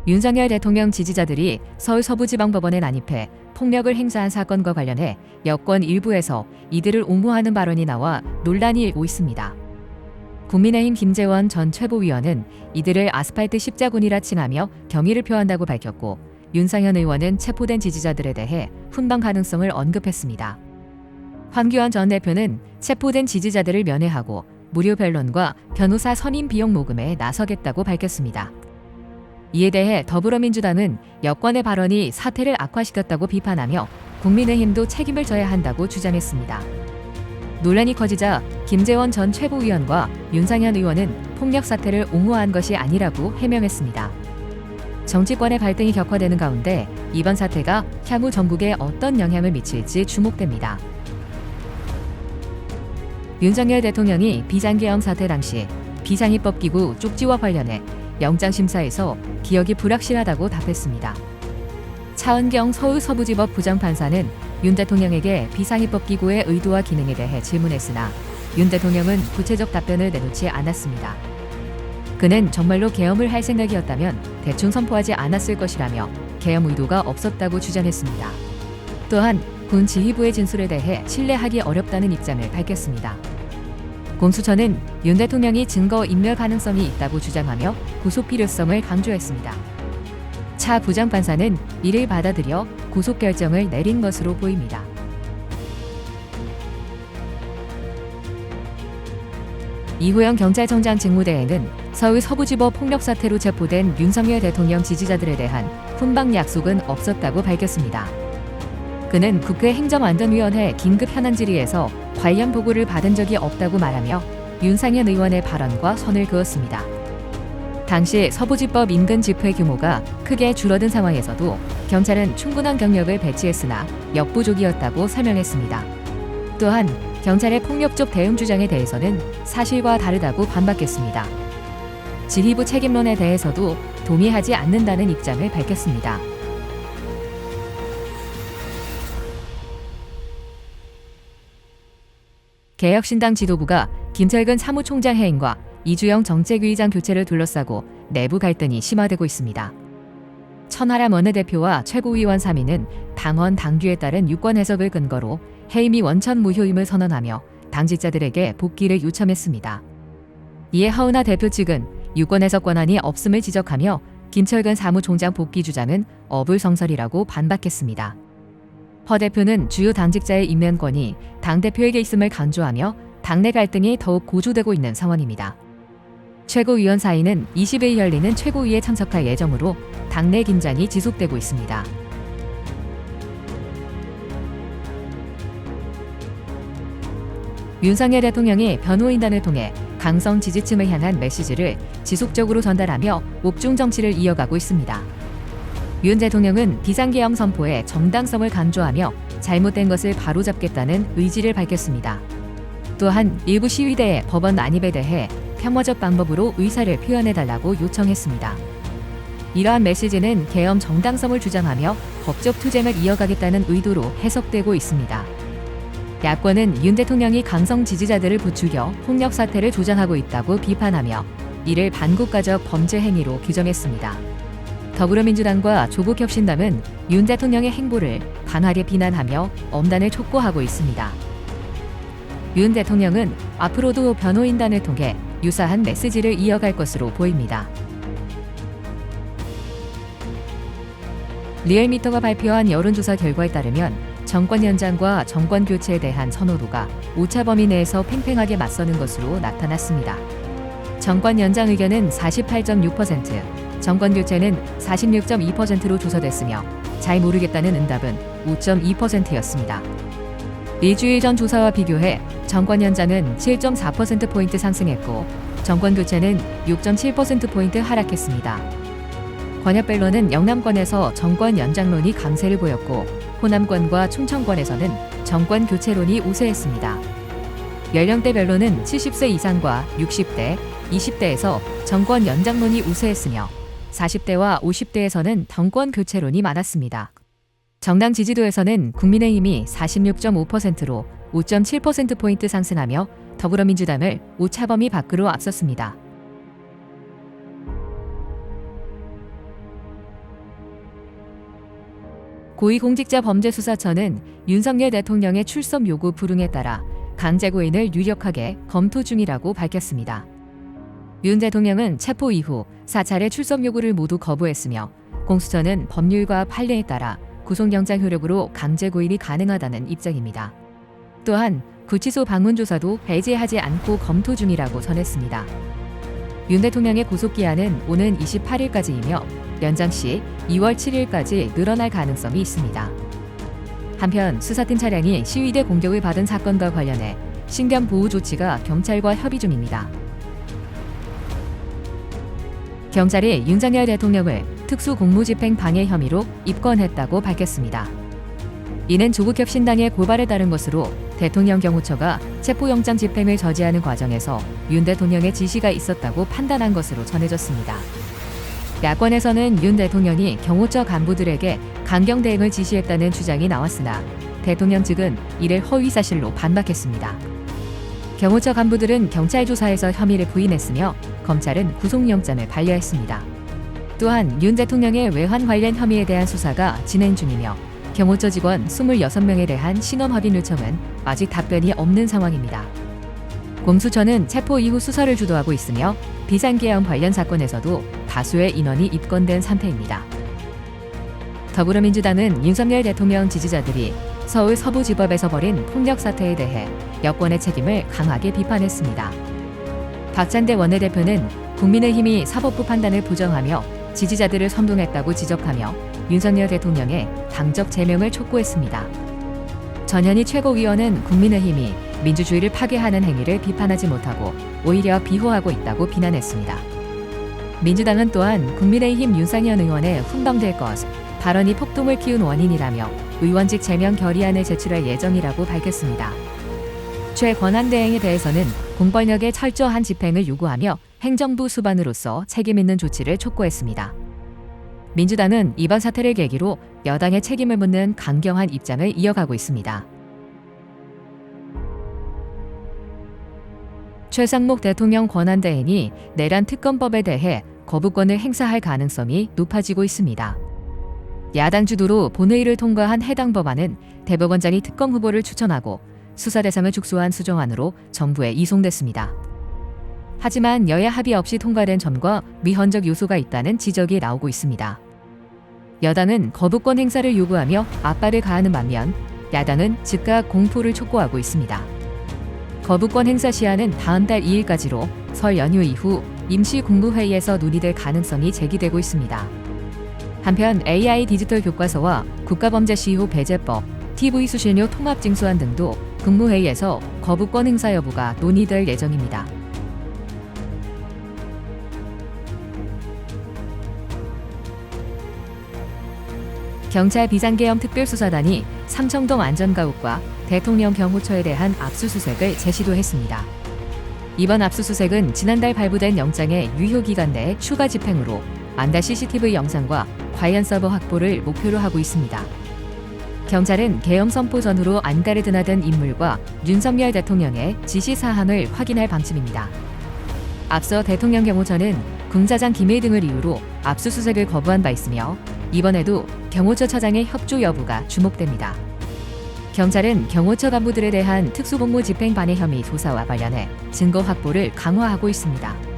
윤석열 대통령 지지자들이 서울 서부지방법원에 난입해 폭력을 행사한 사건과 관련해 여권 일부에서 이들을 옹호하는 발언이 나와 논란이 일고 있습니다. 국민의힘 김재원 전 최고위원은 이들을 아스팔트 십자군이라 칭하며 경의를 표한다고 밝혔고, 윤상현 의원은 체포된 지지자들에 대해 훈방 가능성을 언급했습니다. 황교안 전 대표는 체포된 지지자들을 면회하고 무료 변론과 변호사 선임 비용 모금에 나서겠다고 밝혔습니다. 이에 대해 더불어민주당은 여권의 발언이 사태를 악화시켰다고 비판하며 국민의힘도 책임을 져야 한다고 주장했습니다. 논란이 커지자 김재원 전 최고위원과 윤상현 의원은 폭력 사태를 옹호한 것이 아니라고 해명했습니다. 정치권의 갈등이 격화되는 가운데 이번 사태가 향후 전국에 어떤 영향을 미칠지 주목됩니다. 윤석열 대통령이 비상계엄 사태 당시 비상입법기구 쪽지와 관련해 영장심사에서 기억이 불확실하다고 답했습니다. 차은경 서울 서부지법 부장판사는 윤 대통령에게 비상입법기구의 의도와 기능에 대해 질문했으나 윤 대통령은 구체적 답변을 내놓지 않았습니다. 그는 정말로 계엄을 할 생각이었다면 대충 선포하지 않았을 것이라며 계엄 의도가 없었다고 주장했습니다. 또한 군 지휘부의 진술에 대해 신뢰하기 어렵다는 입장을 밝혔습니다. 공수처는 윤 대통령이 증거 인멸 가능성이 있다고 주장하며 구속 필요성을 강조했습니다. 차 부장판사는 이를 받아들여 구속 결정을 내린 것으로 보입니다. 이호영 경찰청장 직무대행은 서울 서부지법 폭력 사태로 체포된 윤석열 대통령 지지자들에 대한 훈방 약속은 없었다고 밝혔습니다. 그는 국회 행정안전위원회 긴급 현안 질의에서 관련 보고를 받은 적이 없다고 말하며 윤상현 의원의 발언과 선을 그었습니다. 당시 서부지법 인근 집회 규모가 크게 줄어든 상황에서도 경찰은 충분한 경력을 배치했으나 역부족이었다고 설명했습니다. 또한 경찰의 폭력적 대응 주장에 대해서는 사실과 다르다고 반박했습니다. 지휘부 책임론에 대해서도 동의하지 않는다는 입장을 밝혔습니다. 개혁신당 지도부가 김철근 사무총장 해임과 이주영 정책위의장 교체를 둘러싸고 내부 갈등이 심화되고 있습니다. 천하람 원내대표와 최고위원 3인은 당원 당규에 따른 유권 해석을 근거로 해임이 원천 무효임을 선언하며 당직자들에게 복귀를 요청했습니다. 이에 하은하 대표 측은 유권 해석 권한이 없음을 지적하며 김철근 사무총장 복귀 주장은 어불성설이라고 반박했습니다. 허 대표는 주요 당직자의 임명권이 당대표에게 있음을 강조하며 당내 갈등이 더욱 고조되고 있는 상황입니다. 최고위원 4인은 20일 열리는 최고위에 참석할 예정으로 당내 긴장이 지속되고 있습니다. 윤석열 대통령이 변호인단을 통해 강성 지지층을 향한 메시지를 지속적으로 전달하며 옥중 정치를 이어가고 있습니다. 윤 대통령은 비상계엄 선포의 정당성을 강조하며 잘못된 것을 바로잡겠다는 의지를 밝혔습니다. 또한 일부 시위대의 법원 난입에 대해 평화적 방법으로 의사를 표현해달라고 요청했습니다. 이러한 메시지는 계엄 정당성을 주장하며 법적 투쟁을 이어가겠다는 의도로 해석되고 있습니다. 야권은 윤 대통령이 강성 지지자들을 부추겨 폭력 사태를 조장하고 있다고 비판하며 이를 반국가적 범죄 행위로 규정했습니다. 더불어민주당과 조국혁신당은 윤 대통령의 행보를 강하게 비난하며 엄단을 촉구하고 있습니다. 윤 대통령은 앞으로도 변호인단을 통해 유사한 메시지를 이어갈 것으로 보입니다. 리얼미터가 발표한 여론조사 결과에 따르면 정권 연장과 정권 교체에 대한 선호도가 오차범위 내에서 팽팽하게 맞서는 것으로 나타났습니다. 정권 연장 의견은 48.6%, 정권 교체는 46.2%로 조사됐으며 잘 모르겠다는 응답은 5.2%였습니다. 일주일 전 조사와 비교해 정권 연장은 7.4%포인트 상승했고 정권 교체는 6.7%포인트 하락했습니다. 권역별로는 영남권에서 정권 연장론이 강세를 보였고 호남권과 충청권에서는 정권 교체론이 우세했습니다. 연령대별로는 70세 이상과 60대, 20대에서 정권 연장론이 우세했으며 40대와 50대에서는 정권 교체론이 많았습니다. 정당 지지도에서는 국민의힘이 46.5%로 5.7%포인트 상승하며 더불어민주당을 오차범위 밖으로 앞섰습니다. 고위공직자범죄수사처는 윤석열 대통령의 출석 요구 불응에 따라 강제구인을 유력하게 검토 중이라고 밝혔습니다. 윤 대통령은 체포 이후 4차례 출석 요구를 모두 거부했으며 공수처는 법률과 판례에 따라 구속영장 효력으로 강제구인이 가능하다는 입장입니다. 또한 구치소 방문 조사도 배제하지 않고 검토 중이라고 전했습니다. 윤 대통령의 구속기한은 오는 28일까지이며 연장 시 2월 7일까지 늘어날 가능성이 있습니다. 한편 수사팀 차량이 시위대 공격을 받은 사건과 관련해 신변 보호 조치가 경찰과 협의 중입니다. 경찰이 윤석열 대통령을 특수공무집행 방해 혐의로 입건했다고 밝혔습니다. 이는 조국혁신당의 고발에 따른 것으로 대통령 경호처가 체포영장 집행을 저지하는 과정에서 윤 대통령의 지시가 있었다고 판단한 것으로 전해졌습니다. 야권에서는 윤 대통령이 경호처 간부들에게 강경 대응을 지시했다는 주장이 나왔으나 대통령 측은 이를 허위사실로 반박했습니다. 경호처 간부들은 경찰 조사에서 혐의를 부인했으며 검찰은 구속영장을 반려했습니다. 또한 윤 대통령의 외환 관련 혐의에 대한 수사가 진행 중이며 경호처 직원 26명에 대한 신원 확인 요청은 아직 답변이 없는 상황입니다. 공수처는 체포 이후 수사를 주도하고 있으며 비상계엄 관련 사건에서도 다수의 인원이 입건된 상태입니다. 더불어민주당은 윤석열 대통령 지지자들이 서울 서부지법에서 벌인 폭력 사태에 대해 여권의 책임을 강하게 비판했습니다. 박찬대 원내대표는 국민의힘이 사법부 판단을 부정하며 지지자들을 선동했다고 지적하며 윤석열 대통령의 당적 제명을 촉구했습니다. 전현희 최고위원은 국민의힘이 민주주의를 파괴하는 행위를 비판하지 못하고 오히려 비호하고 있다고 비난했습니다. 민주당은 또한 국민의힘 윤상현 의원의 훈방될 것 발언이 폭동을 키운 원인이라며 의원직 제명 결의안을 제출할 예정이라고 밝혔습니다. 최 권한대행에 대해서는 공권력의 철저한 집행을 요구하며 행정부 수반으로서 책임있는 조치를 촉구했습니다. 민주당은 이번 사태를 계기로 여당의 책임을 묻는 강경한 입장을 이어가고 있습니다. 최상목 대통령 권한대행이 내란 특검법에 대해 거부권을 행사할 가능성이 높아지고 있습니다. 야당 주도로 본회의를 통과한 해당 법안은 대법원장이 특검 후보를 추천하고 수사 대상을 축소한 수정안으로 정부에 이송됐습니다. 하지만 여야 합의 없이 통과된 점과 위헌적 요소가 있다는 지적이 나오고 있습니다. 여당은 거부권 행사를 요구하며 압박을 가하는 반면 야당은 즉각 공포를 촉구하고 있습니다. 거부권 행사 시한은 다음 달 2일까지로 설 연휴 이후 임시국무회의에서 논의될 가능성이 제기되고 있습니다. 한편 AI 디지털 교과서와 국가범죄시효 배제법, TV 수신료 통합징수안 등도 국무회의에서 거부권 행사 여부가 논의될 예정입니다. 경찰 비상계엄 특별수사단이 삼청동 안전가옥과 대통령 경호처에 대한 압수수색을 재시도했습니다. 이번 압수수색은 지난달 발부된 영장의 유효기간 내에 추가 집행으로 안다 CCTV 영상과 관련 서버 확보를 목표로 하고 있습니다. 경찰은 계엄 선포 전후로 안가를 드나든 인물과 윤석열 대통령의 지시 사항을 확인할 방침입니다. 앞서 대통령 경호처는 군사장 기밀 등을 이유로 압수수색을 거부한 바 있으며 이번에도 경호처 차장의 협조 여부가 주목됩니다. 경찰은 경호처 간부들에 대한 특수복무 집행 반해 혐의 조사와 관련해 증거 확보를 강화하고 있습니다.